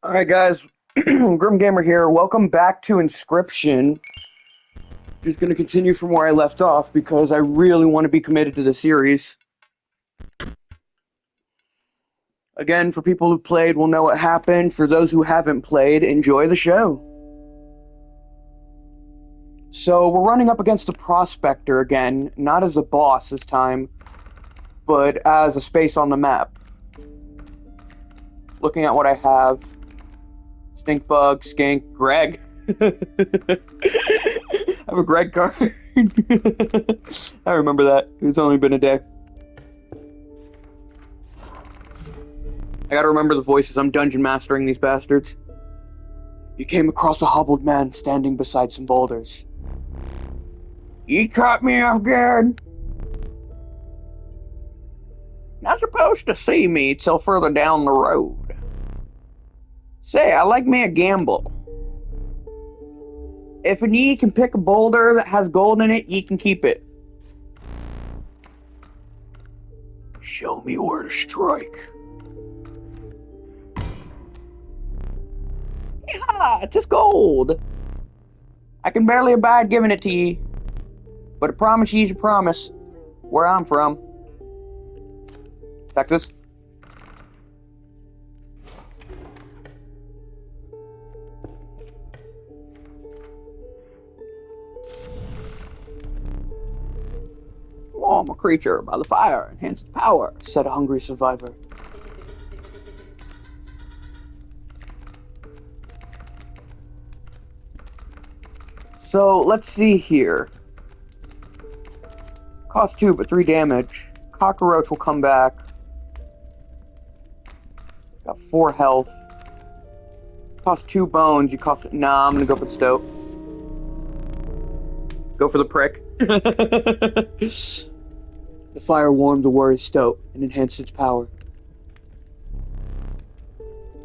Alright guys, Grim Gamer here. Welcome back to Inscryption. Just gonna continue from where I left off because I really want to be committed to the series. Again, for people who played will know what happened. For those who haven't played, enjoy the show. So we're running up against the Prospector again, not as the boss this time, but as a space on the map. Looking at what I have. Stinkbug, Skink, Greg. I have a Greg card. I remember that. It's only been a day. I gotta remember the voices. I'm dungeon mastering these bastards. You came across a hobbled man standing beside some boulders. You caught me off guard. Not supposed to see me till further down the road. Say, I like me a gamble. If ye can pick a boulder that has gold in it, ye can keep it. Show me where to strike. Yeah, it's just gold. I can barely abide giving it to ye. But I promise ye's a promise. Where I'm from. Texas. Oh, I'm a creature by the fire, enhanced power, said a hungry survivor. So, let's see here. Cost 2, but 3 damage. Cockroach will come back. Got 4 health. Cost 2 bones, you cost... Nah, I'm gonna go for the stoat. Go for the prick. The fire warmed the warrior's stoat and enhanced its power.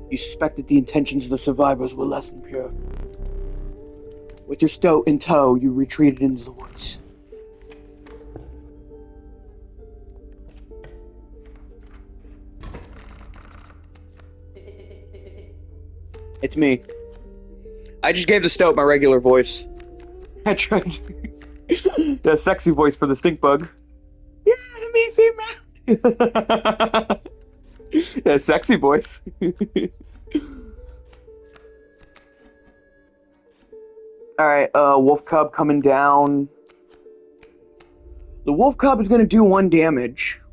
You suspected the intentions of the survivors were less than pure. With your stoat in tow, you retreated into the woods. It's me. I just gave the stoat my regular voice. I tried the sexy voice for the stink bug. Yeah, me female. Yeah, sexy voice. Alright, wolf cub coming down. The wolf cub is gonna do 1 damage.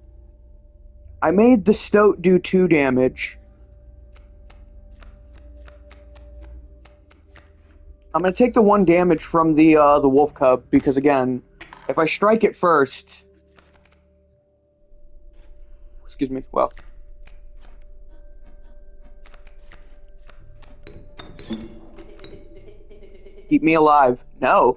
I made the stoat do 2 damage. I'm gonna take the 1 damage from the wolf cub because again, if I strike it first, excuse me, well, keep me alive. No.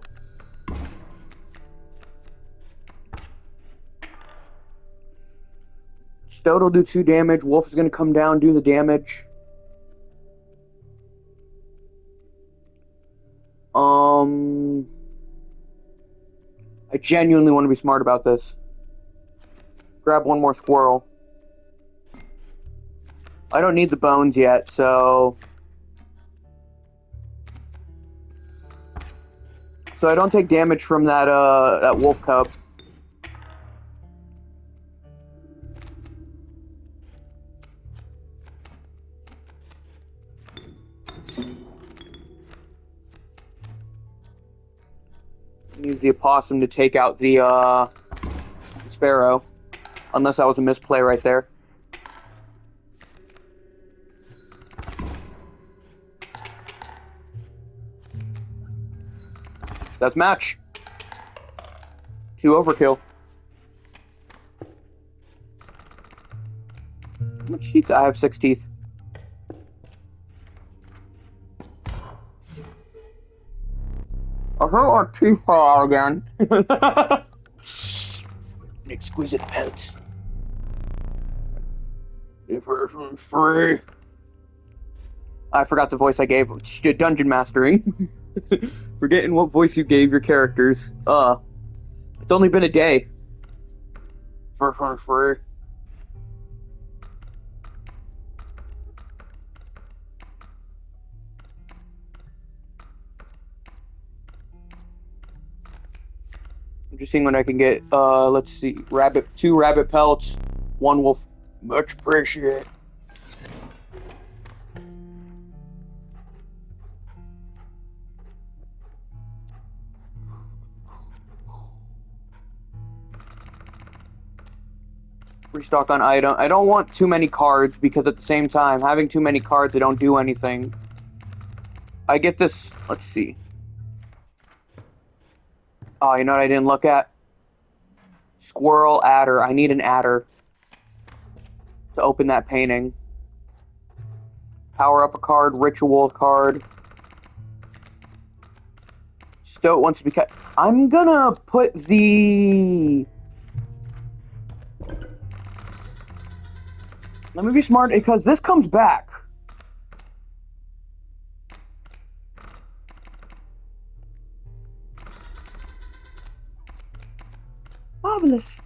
Stoat will do 2 damage. Wolf is gonna come down, do the damage. I genuinely want to be smart about this. Grab 1 more squirrel. I don't need the bones yet, so... So I don't take damage from that wolf cub. Use the opossum to take out the sparrow. Unless that was a misplay right there. That's match. 2 overkill. How much teeth? I have 6 teeth. I heard our teeth fall out again. An exquisite pelt. If it's free. I forgot the voice I gave. Dungeon mastering. Forgetting what voice you gave your characters. It's only been a day. For free. I'm just seeing what I can get. Let's see. 2 rabbit pelts, 1 wolf. Much appreciate. Restock on item. I don't want too many cards because at the same time, having too many cards, they don't do anything. I get this. Let's see. Oh, you know what I didn't look at? Squirrel adder. I need an adder to open that painting. Power up a card. Ritual card. Stoat wants to be cut. I'm gonna put the... Let me be smart, because this comes back. Marvelous.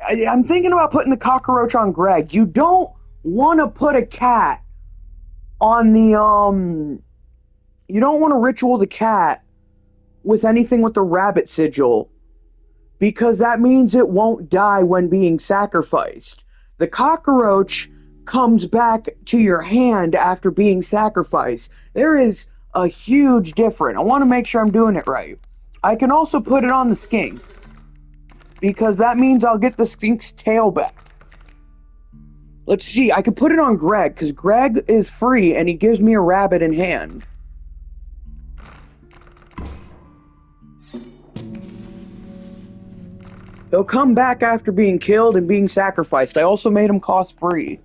I'm thinking about putting the cockroach on Greg. You don't want to put a cat on the, You don't want to ritual the cat with anything with the rabbit sigil, because that means it won't die when being sacrificed. The cockroach comes back to your hand after being sacrificed. There is a huge difference. I want to make sure I'm doing it right. I can also put it on the skink, because that means I'll get the skink's tail back. Let's see, I could put it on Greg, because Greg is free and he gives me a rabbit in hand. He'll come back after being killed and being sacrificed. I also made him cost free.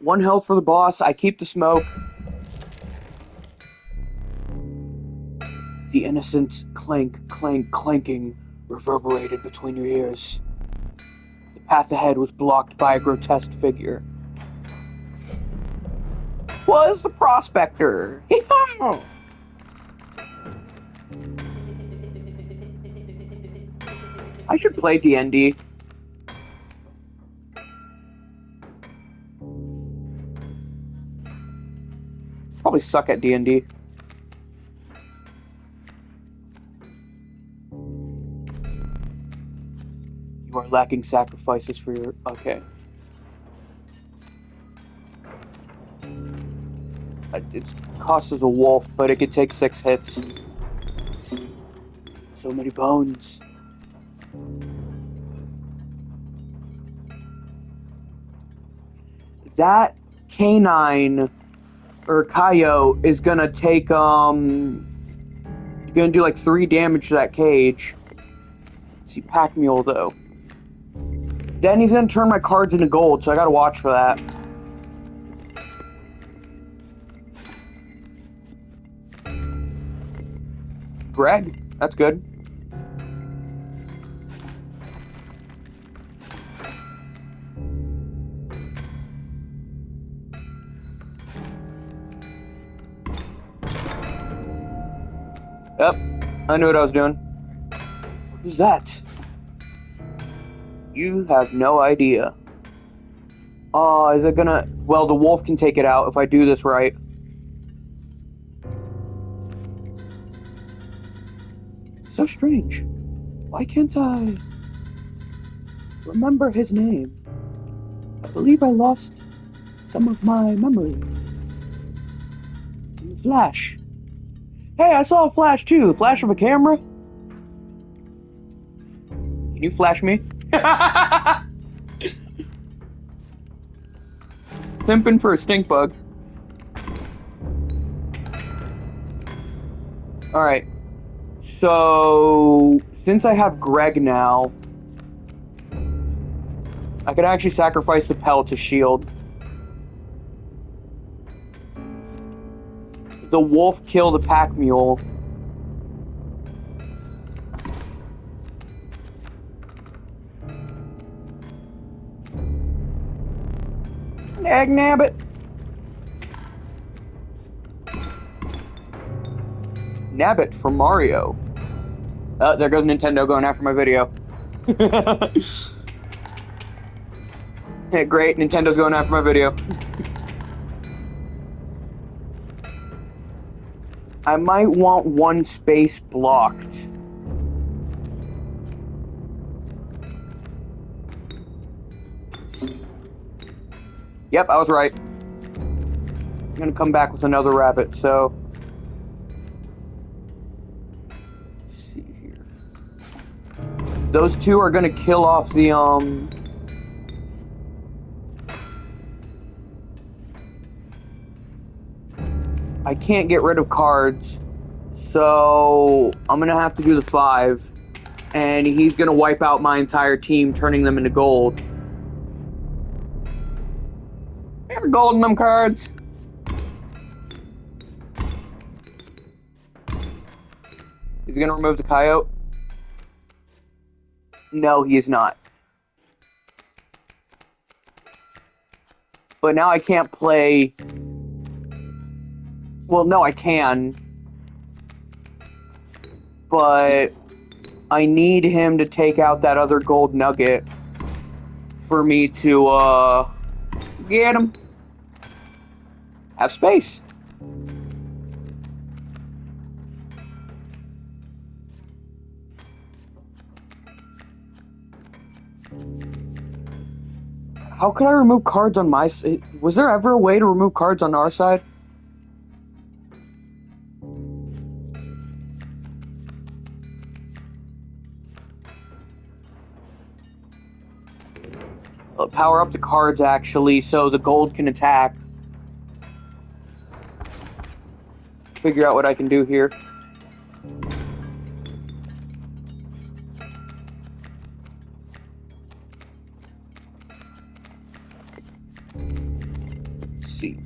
One health for the boss. I keep the smoke. The innocent clank, clank, clanking reverberated between your ears. The path ahead was blocked by a grotesque figure. 'Twas the prospector. I should play D&D. Probably suck at D&D. You are lacking sacrifices for your... Okay. It's cost as a wolf, but it could take 6 hits. So many bones. That canine or coyote is gonna take gonna do like 3 damage to that cage. Let's see, pack mule though. Then he's gonna turn my cards into gold, so I gotta watch for that. Greg, that's good. Yep, I knew what I was doing. Who's that? You have no idea. Oh, is it gonna... Well, the wolf can take it out if I do this right. So strange. Why can't I remember his name? I believe I lost some of my memory. In the flash. Hey, I saw a flash too. The flash of a camera. Can you flash me? Simping for a stink bug. Alright. So, since I have Greg now, I could actually sacrifice the pelt to shield. The wolf killed the pack mule. Nag nabbit. Nabbit from Mario. There goes Nintendo going after my video. Hey, great, Nintendo's going after my video. I might want one space blocked. Yep, I was right. I'm gonna come back with another rabbit, so... Let's see here. Those two are gonna kill off the, I can't get rid of cards, so I'm gonna have to do the 5. And he's gonna wipe out my entire team, turning them into gold. They're gold in them cards. Is he gonna remove the coyote? No, he is not. But now I can't play... Well, no, I can. But I need him to take out that other gold nugget for me to, get him. Have space. How could I remove cards on my side? Was there ever a way to remove cards on our side? Power up the cards, actually, so the gold can attack. Figure out what I can do here. Let's see.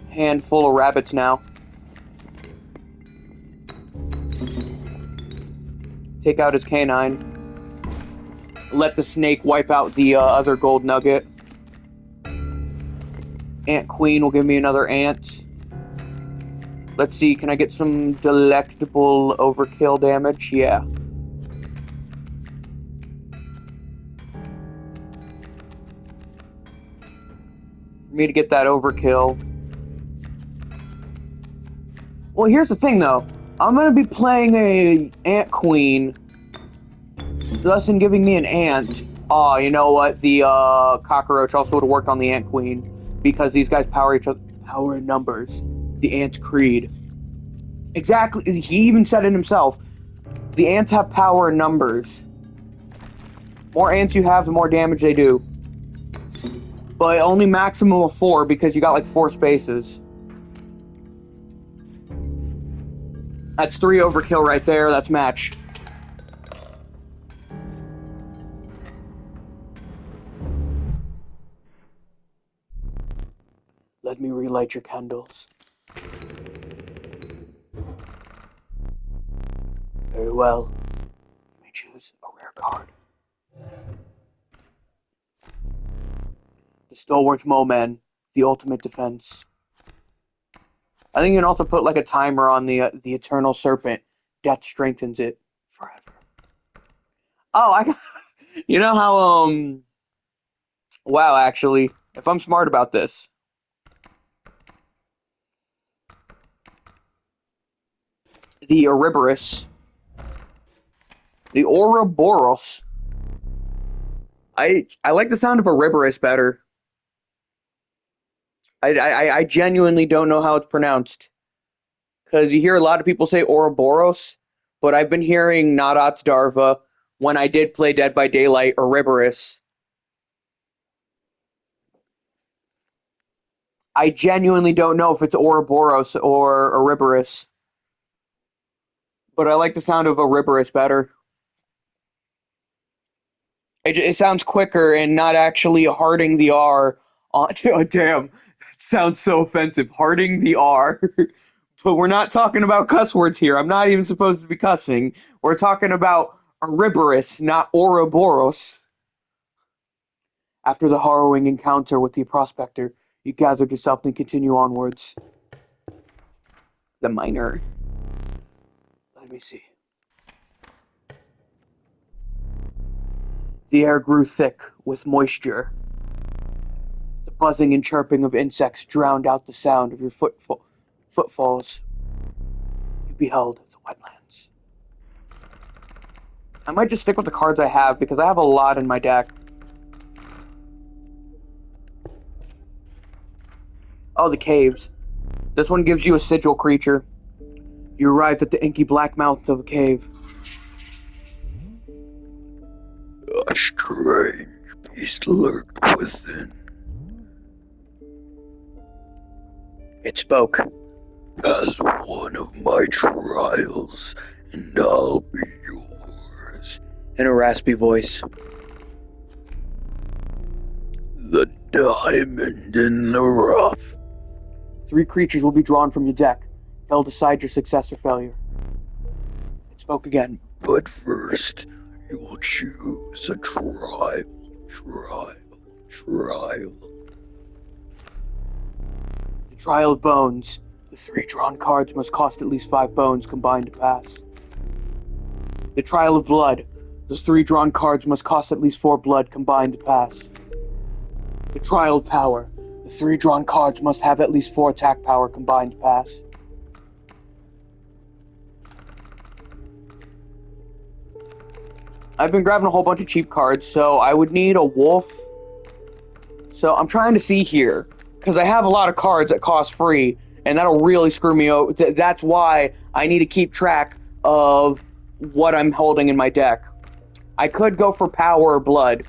Handful of rabbits now. Take out his canine. Let the snake wipe out the other gold nugget. Ant Queen will give me another ant. Let's see, can I get some delectable overkill damage? Yeah. For me to get that overkill. Well, here's the thing, though. I'm going to be playing a Ant Queen, thus in giving me an ant. Oh, you know what? The cockroach also would have worked on the Ant Queen, because these guys power each other. Power in numbers. The Ant Creed. Exactly. He even said it himself. The ants have power in numbers. More ants you have, the more damage they do. But only maximum of 4, because you got like 4 spaces. That's 3 overkill right there. That's match. Let me relight your candles. Very well. Let me choose a rare card. The Stalwart Mowman, the ultimate defense. I think you can also put like a timer on the Eternal Serpent. Death strengthens it forever. Oh, I got... You know how, Wow, actually, if I'm smart about this. The Ouroboros. The Ouroboros. I like the sound of Ouroboros better. I genuinely don't know how it's pronounced. Because you hear a lot of people say Ouroboros, but I've been hearing Nadat's Darva when I did play Dead by Daylight Ouroboros. I genuinely don't know if it's Ouroboros or Ouroboros. But I like the sound of Ouroboros better. It sounds quicker and not actually harding the R. Oh, damn. That sounds so offensive. Harding the R. But we're not talking about cuss words here. I'm not even supposed to be cussing. We're talking about Ouroboros, not Ouroboros. After the harrowing encounter with the prospector, you gathered yourself and continue onwards. The miner. Let me see. The air grew thick with moisture. The buzzing and chirping of insects drowned out the sound of your footfall. Footfalls. You beheld the wetlands. I might just stick with the cards I have because I have a lot in my deck. Oh, the caves. This one gives you a sigil creature. You arrived at the inky black mouth of a cave. A strange beast lurked within. It spoke. As one of my trials, and I'll be yours. In a raspy voice. The diamond in the rough. 3 creatures will be drawn from your deck. They'll decide your success or failure. It spoke again. But first, you will choose a trial. The Trial of Bones. The 3 drawn cards must cost at least 5 bones combined to pass. The Trial of Blood. The 3 drawn cards must cost at least 4 blood combined to pass. The Trial of Power. The 3 drawn cards must have at least 4 attack power combined to pass. I've been grabbing a whole bunch of cheap cards, so I would need a wolf. So I'm trying to see here, because I have a lot of cards that cost free, and that'll really screw me over. That's why I need to keep track of what I'm holding in my deck. I could go for power or blood,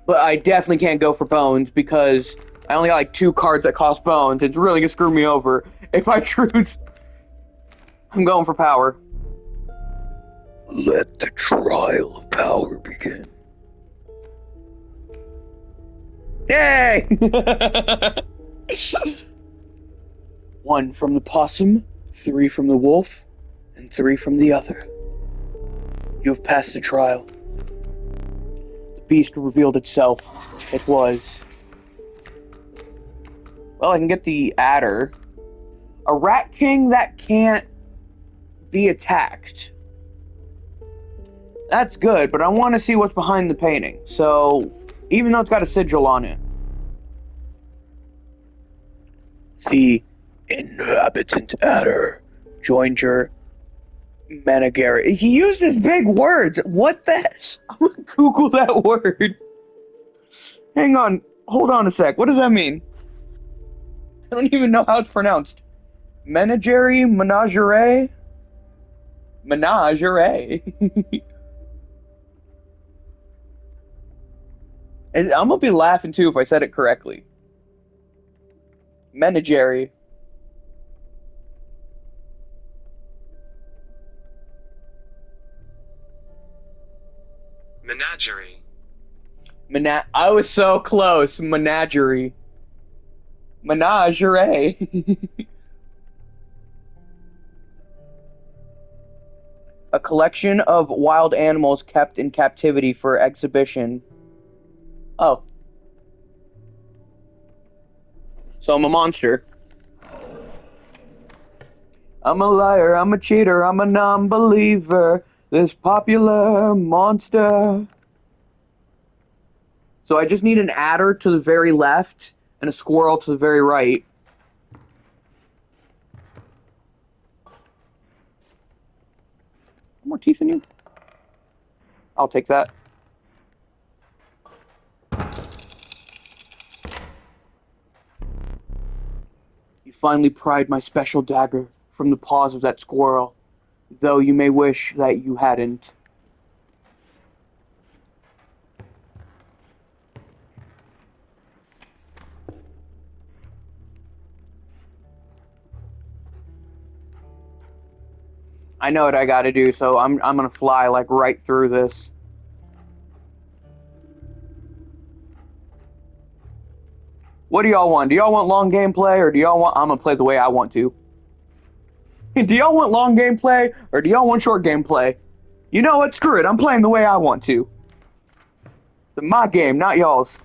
but I definitely can't go for bones, because I only got like 2 cards that cost bones. It's really gonna screw me over. If I choose, I'm going for power. Let the trial of power begin. Yay! 1 from the possum, 3 from the wolf, and 3 from the other. You have passed the trial. The beast revealed itself. It was... Well, I can get the adder. A rat king that can't be attacked. That's good, but I want to see what's behind the painting. So, even though it's got a sigil on it. The inhabitant adder joined your Menagari. He uses big words. What the? I'm gonna Google that word. Hang on. Hold on a sec. What does that mean? I don't even know how it's pronounced. Menagerie? Menagerie? Menagerie. And I'm gonna be laughing too if I said it correctly. Menagerie. Menagerie. I was so close. Menagerie. Menagerie. A collection of wild animals kept in captivity for exhibition. Oh. So I'm a monster. I'm a liar, I'm a cheater, I'm a non-believer. This popular monster. So I just need an adder to the very left and a squirrel to the very right. More teeth in you? I'll take that. You finally pried my special dagger from the paws of that squirrel, though you may wish that you hadn't. I know what I gotta do, so I'm gonna fly like right through this. What do y'all want? Do y'all want long gameplay, or do y'all want... I'm gonna play the way I want to. Do y'all want long gameplay, or do y'all want short gameplay? You know what? Screw it. I'm playing the way I want to. My game, not y'all's.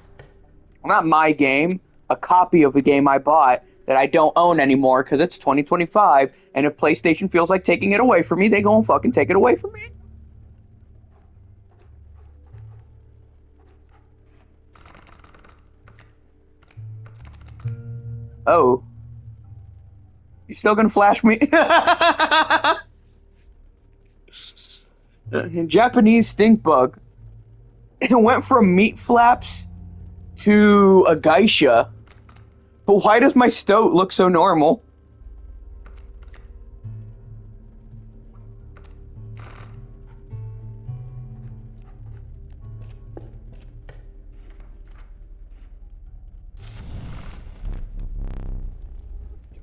Not my game. A copy of the game I bought that I don't own anymore because it's 2025, and if PlayStation feels like taking it away from me, they gonna fucking take it away from me. Oh. You still gonna flash me? Japanese stink bug. It went from meat flaps to a geisha. But why does my stoat look so normal?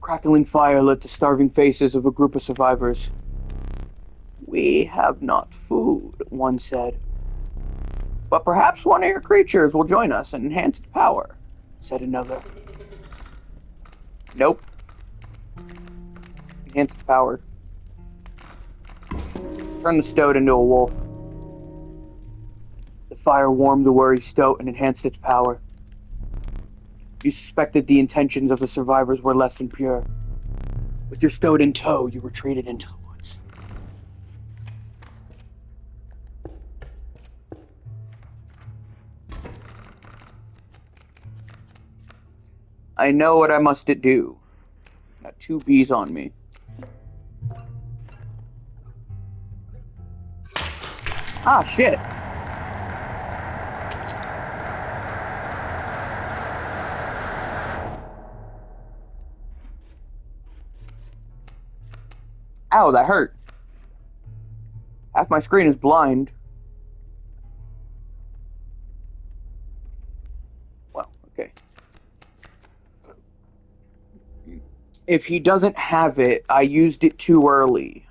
Crackling fire lit the starving faces of a group of survivors. We have not food, one said. But perhaps one of your creatures will join us and enhance its power, said another. Nope. Enhance its power. Turn the stoat into a wolf. The fire warmed the worried stoat and enhanced its power. You suspected the intentions of the survivors were less than pure. With your stoat in tow, you retreated into the woods. I know what I must do. Got 2 bees on me. Ah, shit. Ow, that hurt. Half my screen is blind. Well, okay. If he doesn't have it, I used it too early.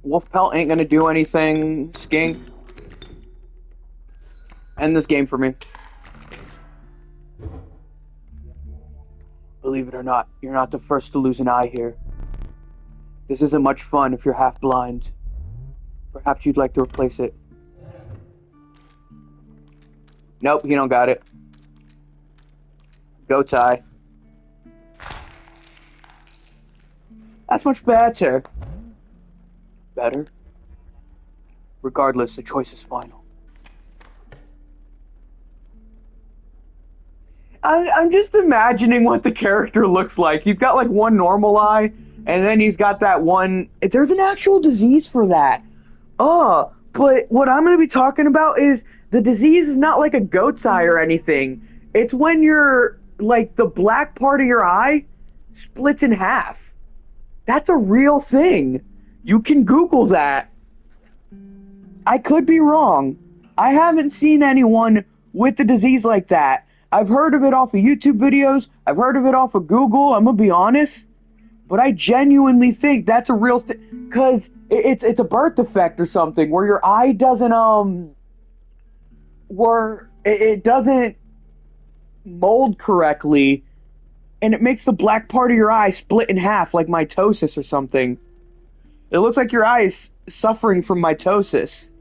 Wolf pelt ain't gonna do anything, skink. End this game for me. Believe it or not, you're not the first to lose an eye here. This isn't much fun if you're half blind. Perhaps you'd like to replace it. Nope, he don't got it. Goat's eye. That's much better. Better? Regardless, the choice is final. I'm just imagining what the character looks like. He's got like one normal eye, and then he's got that one. There's an actual disease for that. But what I'm going to be talking about is the disease is not like a goat's eye or anything. It's when you're like the black part of your eye splits in half. That's a real thing. You can Google that. I could be wrong. I haven't seen anyone with the disease like that. I've heard of it off of YouTube videos. I've heard of it off of Google. I'm gonna be honest, but I genuinely think that's a real thing because it's a birth defect or something where your eye doesn't where it doesn't mold correctly, and it makes the black part of your eye split in half like mitosis or something. It looks like your eye is suffering from mitosis.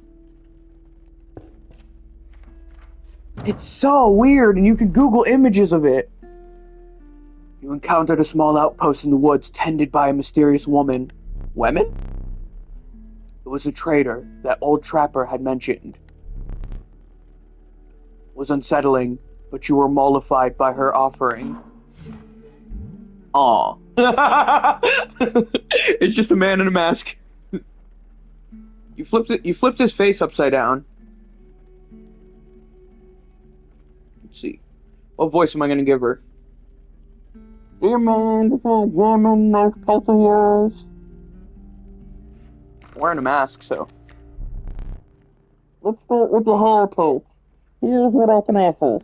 It's so weird, and you can Google images of it. You encountered a small outpost in the woods tended by a mysterious woman. Women? It was a trader that old trapper had mentioned. It was unsettling, but you were mollified by her offering. Aw. It's just a man in a mask. You flipped his face upside down. Let's see. What voice am I gonna give her? Wearing a mask, so. Let's start with the hair coat. Here's what I can offer.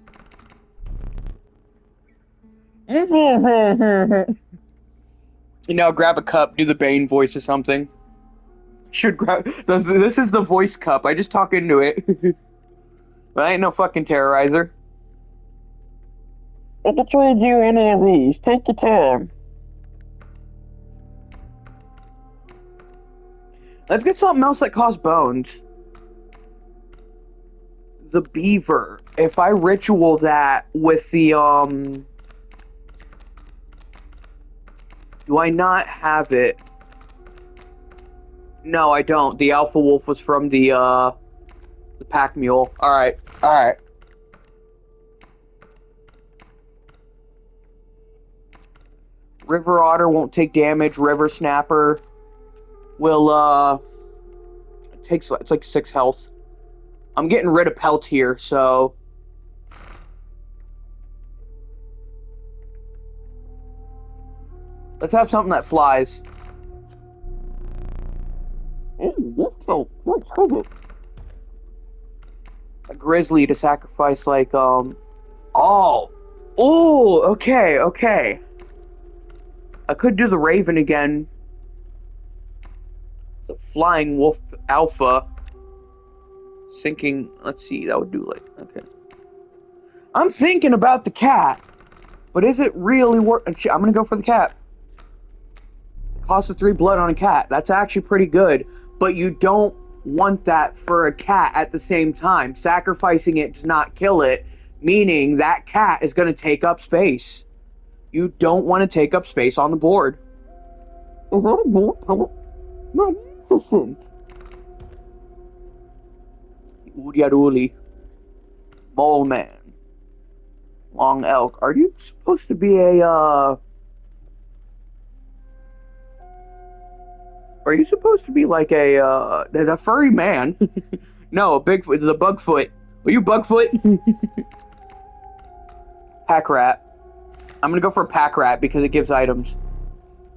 You know, grab a cup, do the Bane voice or something. Should grab. This is the voice cup. I just talk into it. But I ain't no fucking terrorizer. I can trade you any of these. Take your time. Let's get something else that costs bones. The beaver. If I ritual that with the, do I not have it? No, I don't. The alpha wolf was from the pack mule. Alright. River Otter won't take damage. River Snapper will, it's like 6 health. I'm getting rid of Pelt here, so... Let's have something that flies. A grizzly to sacrifice, like, Oh! Oh, okay, okay. I could do the Raven again. The Flying Wolf Alpha. Sinking, let's see, that would do, like, okay. I'm thinking about the cat. But is it really worth... I'm gonna go for the cat. Cost of 3 blood on a cat. That's actually pretty good. But you don't want that for a cat at the same time. Sacrificing it does not kill it, meaning that cat is going to take up space. You don't want to take up space on the board. Is that a gold pellet? Magnificent. Udyaruli. Mole Man. Long Elk. Are you supposed to be a, Are you supposed to be like a furry man? No, a Bigfoot. It's a Bugfoot. Are you Bugfoot? Pack Rat. I'm gonna go for a Pack Rat because it gives items.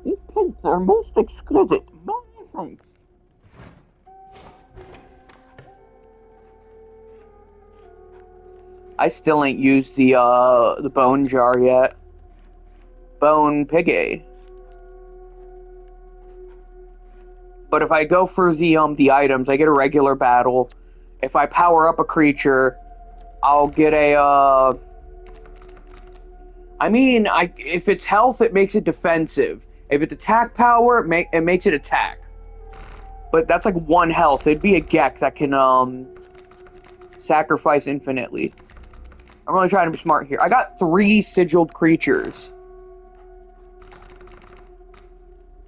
These pets are most exquisite. Thanks. I still ain't used the bone jar yet. Bone Piggy. But if I go for the items, I get a regular battle. If I power up a creature, I'll get a if it's health, it makes it defensive. If it's attack power, it makes it attack. But that's like 1 health. It'd be a Gek that can sacrifice infinitely. I'm really trying to be smart here. I got 3 sigiled creatures.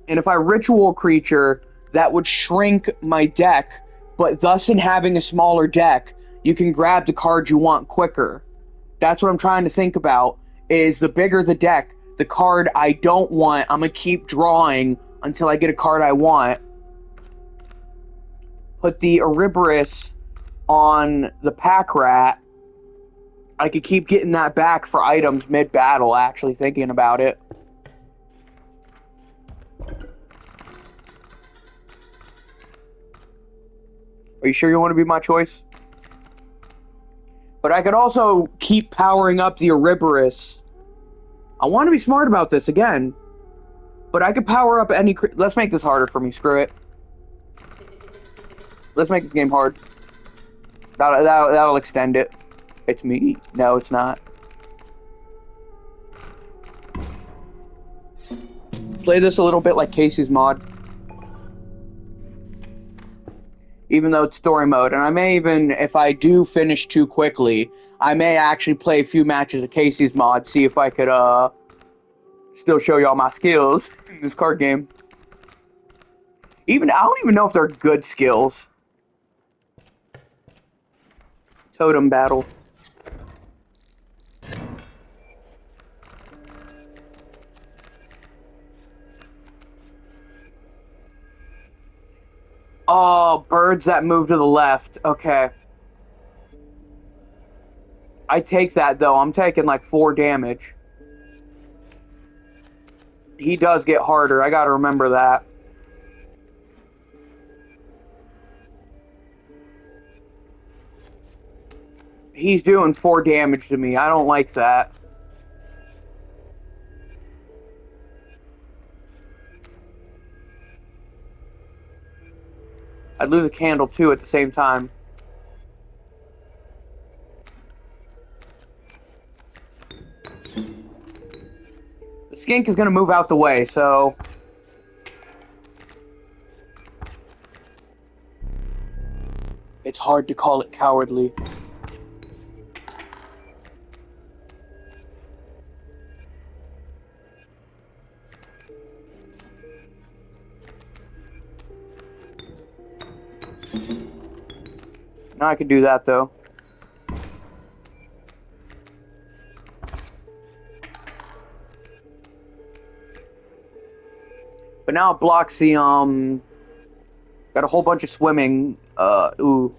And if I ritual creature, that would shrink my deck, but thus in having a smaller deck, you can grab the card you want quicker. That's what I'm trying to think about, is the bigger the deck, the card I don't want, I'm going to keep drawing until I get a card I want. Put the Ouroboros on the Pack Rat. I could keep getting that back for items mid-battle, actually thinking about it. Are you sure you want to be my choice? But I could also keep powering up the Ouroboros. I want to be smart about this again. But I could power up any... Let's make this harder for me. Screw it. Let's make this game hard. That'll extend it. It's me. No, it's not. Play this a little bit like Casey's mod. Even though it's story mode. And I may even, if I do finish too quickly, I may actually play a few matches of Casey's mod, see if I could still show y'all my skills in this card game. I don't even know if they're good skills. Totem battle. Oh, birds that move to the left. Okay. I take that, though. I'm taking like 4 damage. He does get harder. I gotta remember that. He's doing 4 damage to me. I don't like that. I'd lose a candle, too, at the same time. The skink is going to move out the way, so... It's hard to call it cowardly. Now I can do that, though. now it blocks the, got a whole bunch of swimming, ooh.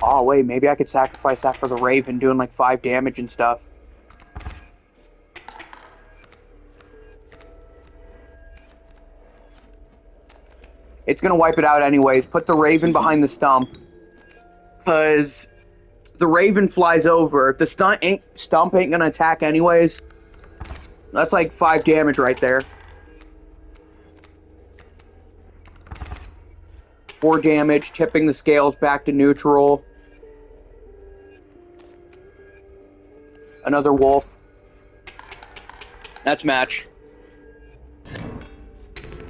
Oh, wait, maybe I could sacrifice that for the Raven doing like 5 damage and stuff. It's gonna wipe it out anyways. Put the Raven behind the stump. Because the Raven flies over. If the stump ain't gonna attack anyways, that's like 5 damage right there. 4 damage, tipping the scales back to neutral. Another wolf. That's match.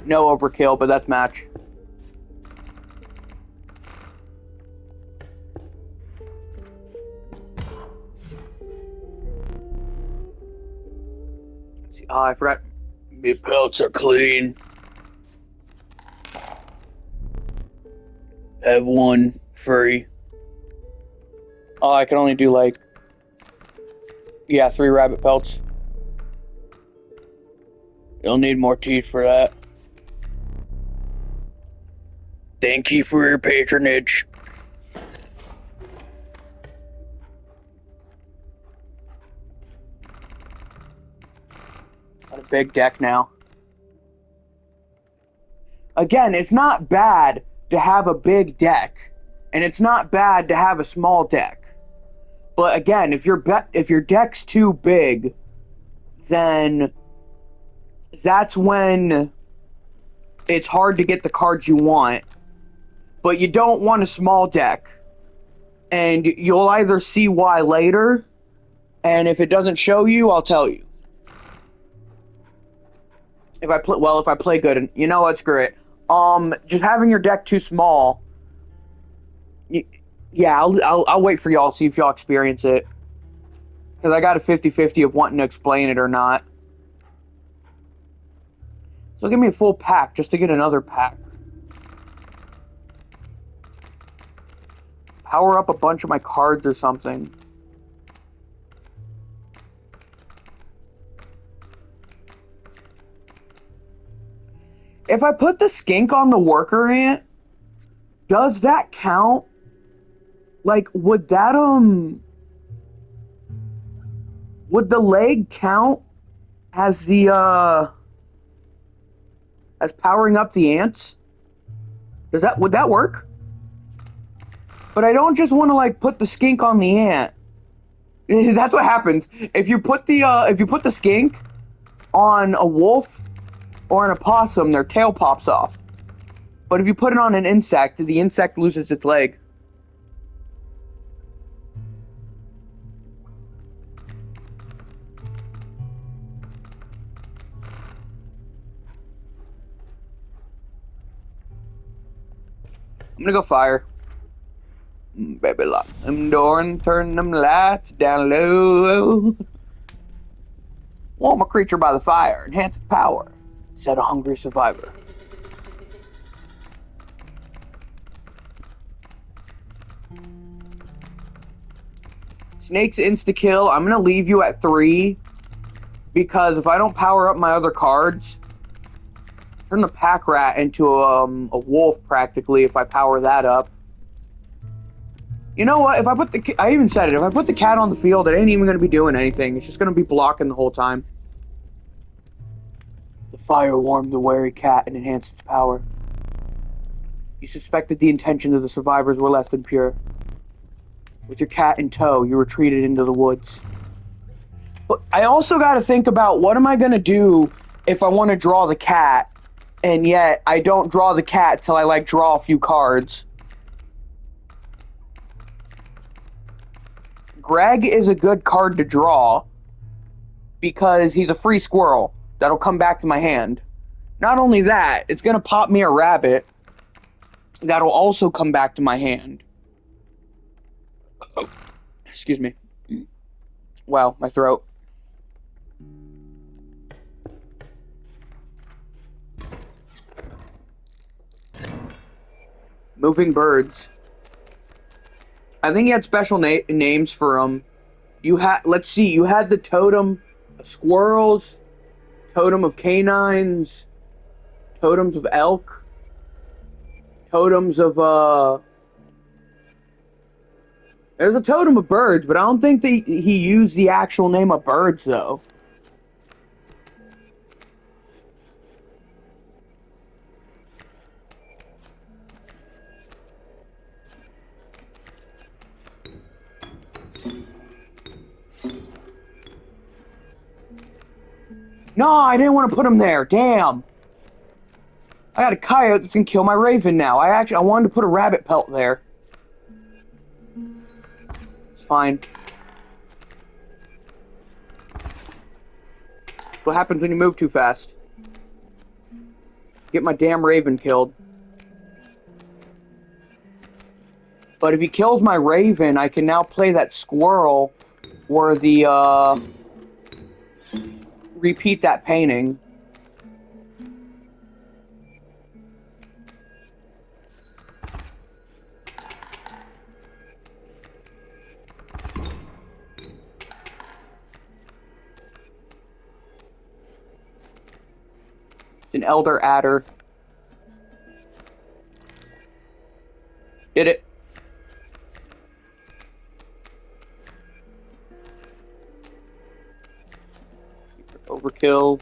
No overkill, but that's match. Let's see. Oh, I forgot. My pelts are clean. Have 1 free. Oh, I can only do like... Yeah, 3 rabbit pelts. You'll need more teeth for that. Thank you for your patronage. Got a big deck now. Again, it's not bad to have a big deck, and it's not bad to have a small deck. But again, if your deck's too big, then that's when it's hard to get the cards you want. But you don't want a small deck, and you'll either see why later, and if it doesn't show you, I'll tell you. If I play good, you know what, screw it. Just having your deck too small. Yeah, I'll wait for y'all to see if y'all experience it. Because I got a 50-50 of wanting to explain it or not. So give me a full pack just to get another pack. Power up a bunch of my cards or something. If I put the skink on the worker ant, does that count? Like, would that, would the leg count as the, as powering up the ants? Would that work? But I don't just want to, like, put the skink on the ant. That's what happens. If you put the skink on a wolf or an opossum, their tail pops off. But if you put it on an insect, the insect loses its leg. I'm gonna go fire. Baby, lock them door and turn them lights down low. Warm a creature by the fire, enhance its power. Set a hungry survivor. Snake's insta-kill. I'm gonna leave you at 3. Because if I don't power up my other cards, turn the pack rat into a wolf practically if I power that up. You know what? If I put I even said it. If I put the cat on the field, it ain't even going to be doing anything. It's just going to be blocking the whole time. The fire warmed the wary cat and enhanced its power. You suspected the intentions of the survivors were less than pure. With your cat in tow, you retreated into the woods. But I also got to think about what am I going to do if I want to draw the cat, and yet I don't draw the cat till I, like, draw a few cards. Greg is a good card to draw because he's a free squirrel that'll come back to my hand. Not only that, it's going to pop me a rabbit that'll also come back to my hand. Oh, excuse me. Wow, my throat. Moving birds. I think he had special names for them. You had, let's see, you had the totem Squirrels, totem of canines, totems of elk, totems of there's a totem of birds, but I don't think he used the actual name of birds though. No, I didn't want to put him there. Damn. I got a coyote that's gonna kill my raven now. I wanted to put a rabbit pelt there. It's fine. What happens when you move too fast? Get my damn raven killed. But if he kills my raven, I can now play that squirrel or the, repeat that painting. It's an elder adder. Did it. Overkill.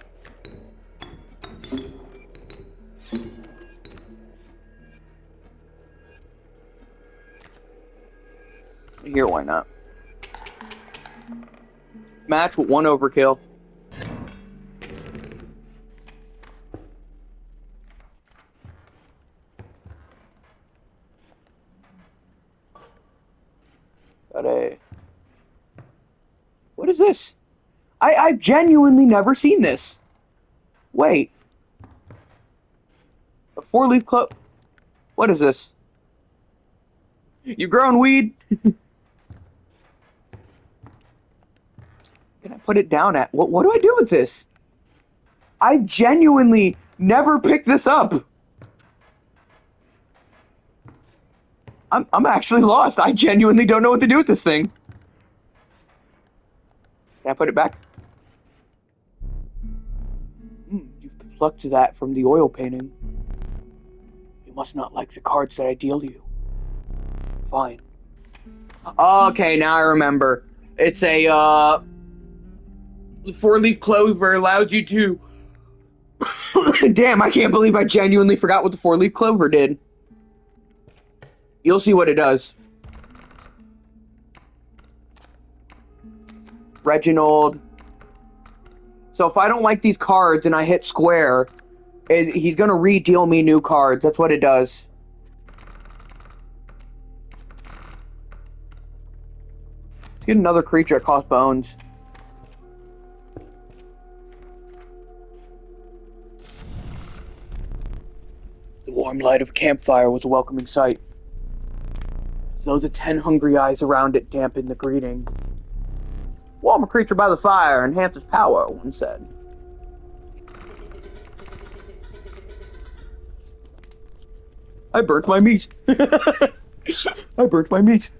Here, why not? Match with one overkill. Got a... What is this? I've genuinely never seen this. Wait. A 4-leaf clover. What is this? You growing weed? Can I put it down at? What do I do with this? I've genuinely never picked this up. I'm actually lost. I genuinely don't know what to do with this thing. Can I put it back? You've plucked that from the oil painting. You must not like the cards that I deal you. Fine. Okay, now I remember. It's a, 4-leaf clover allows you to... Damn, I can't believe I genuinely forgot what the 4-leaf clover did. You'll see what it does. Reginald. So if I don't like these cards and I hit square, he's gonna re-deal me new cards. That's what it does. Let's get another creature that costs bones. The warm light of a campfire was a welcoming sight. Though the 10 hungry eyes around it dampened the greeting. Warm a creature by the fire, enhances power, one said. I burnt my meat. I burnt my meat.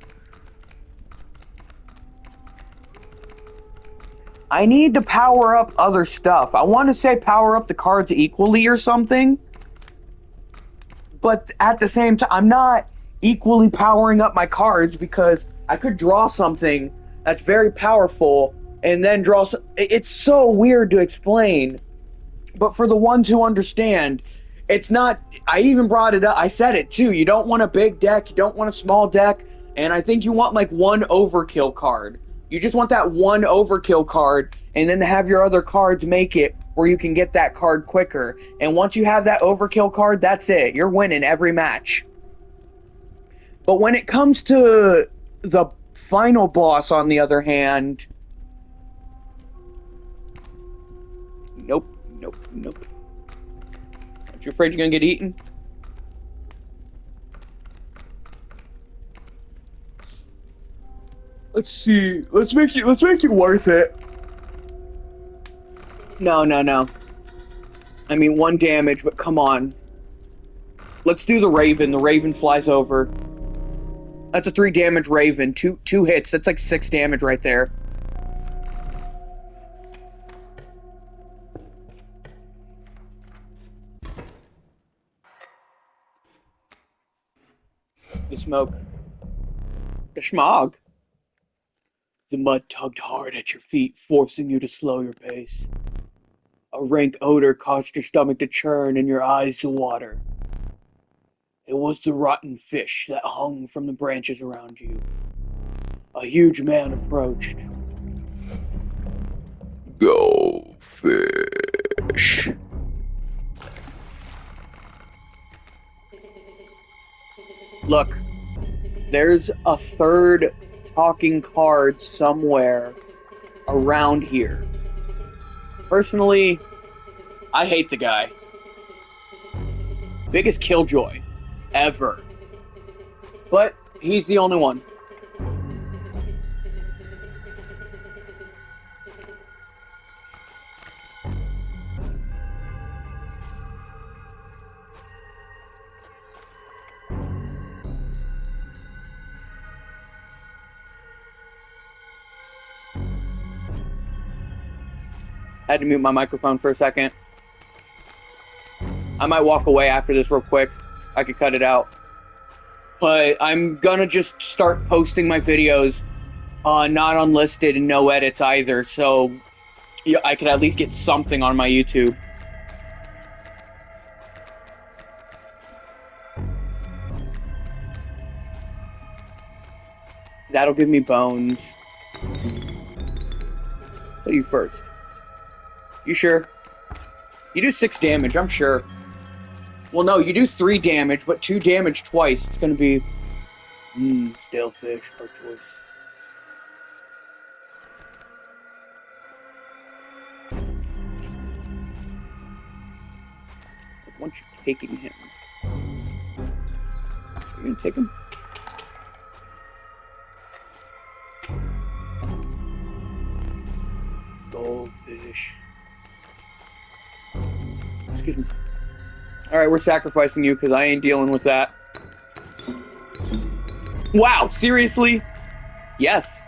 I need to power up other stuff. I want to say power up the cards equally or something. But at the same time, I'm not equally powering up my cards because I could draw something that's very powerful and then draw... It's so weird to explain. But for the ones who understand, it's not... I even brought it up. I said it too. You don't want a big deck. You don't want a small deck. And I think you want like one overkill card. You just want that one overkill card and then have your other cards make it where you can get that card quicker. And once you have that overkill card, that's it. You're winning every match. But when it comes to the final boss, on the other hand... Nope, nope, nope. Aren't you afraid you're gonna get eaten? Let's see. Let's make it worth it. No, no, no. I mean, 1 damage, but come on. Let's do the Raven. The Raven flies over. That's a 3 damage Raven. Two hits. That's like 6 damage right there. The smoke. The smog. The mud tugged hard at your feet, forcing you to slow your pace. A rank odor caused your stomach to churn and your eyes to water. It was the rotten fish that hung from the branches around you. A huge man approached. Go fish. Look, there's a third talking card somewhere around here. Personally, I hate the guy. Biggest killjoy ever. But he's the only one. Had to mute my microphone for a second. I might walk away after this real quick. I could cut it out. But I'm gonna just start posting my videos not unlisted and no edits either, so yeah, I could at least get something on my YouTube. That'll give me bones. What do you first? You sure? You do 6 damage, I'm sure. Well, no, you do 3 damage, but 2 damage twice. It's gonna be... stale fish, hard choice. Once you're taking him... Are you gonna take him? Goldfish. Excuse me. Alright, we're sacrificing you because I ain't dealing with that. Wow, seriously? Yes.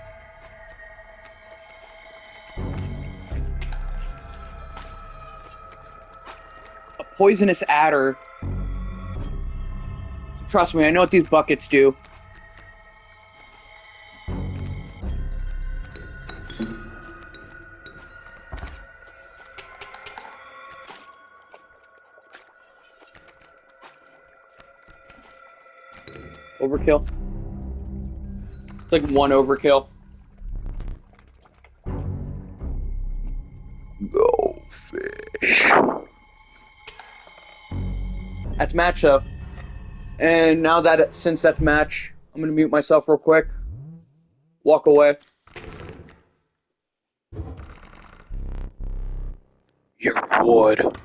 A poisonous adder. Trust me, I know what these buckets do. Overkill. It's like 1 overkill. Go fish. That's match though. And now that since that's match, I'm gonna mute myself real quick. Walk away. Your reward.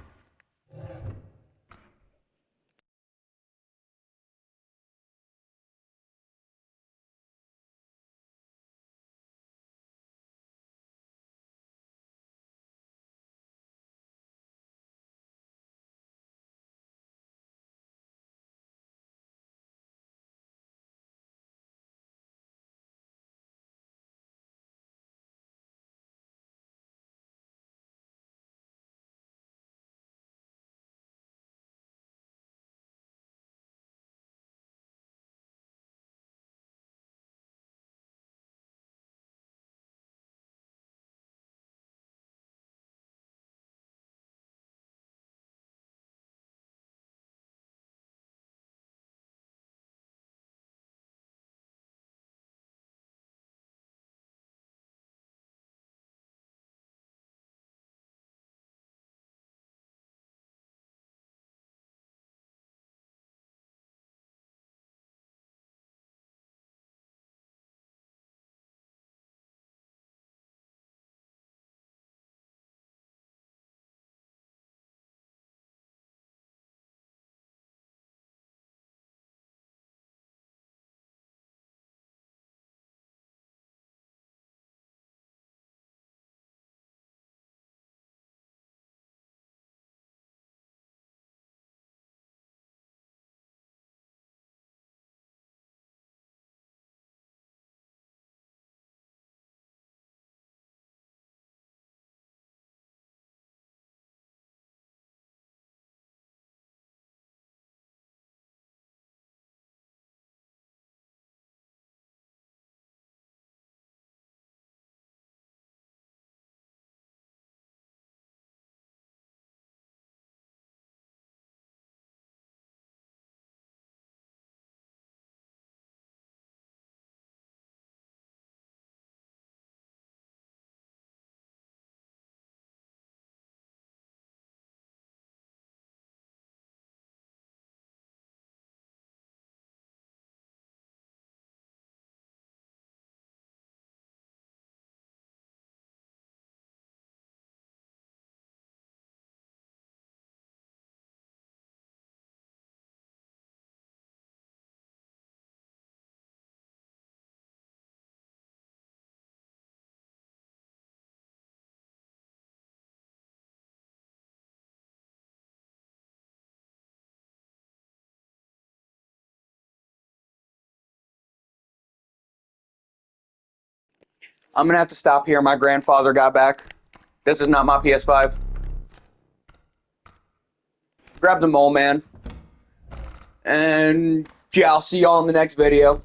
I'm gonna have to stop here. My grandfather got back. This is not my PS5. Grab the mole man. And yeah, I'll see y'all in the next video.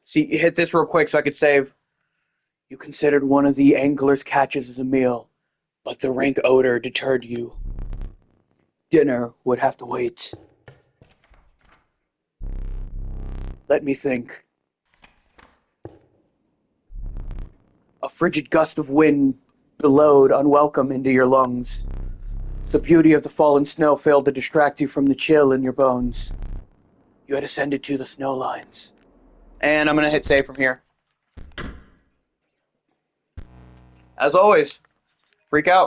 See, hit this real quick so I could save. You considered one of the angler's catches as a meal, but the rank odor deterred you. Dinner would have to wait. Let me think. A frigid gust of wind billowed unwelcome into your lungs. The beauty of the fallen snow failed to distract you from the chill in your bones. You had ascended to the snow lines. And I'm going to hit save from here. As always, freak out.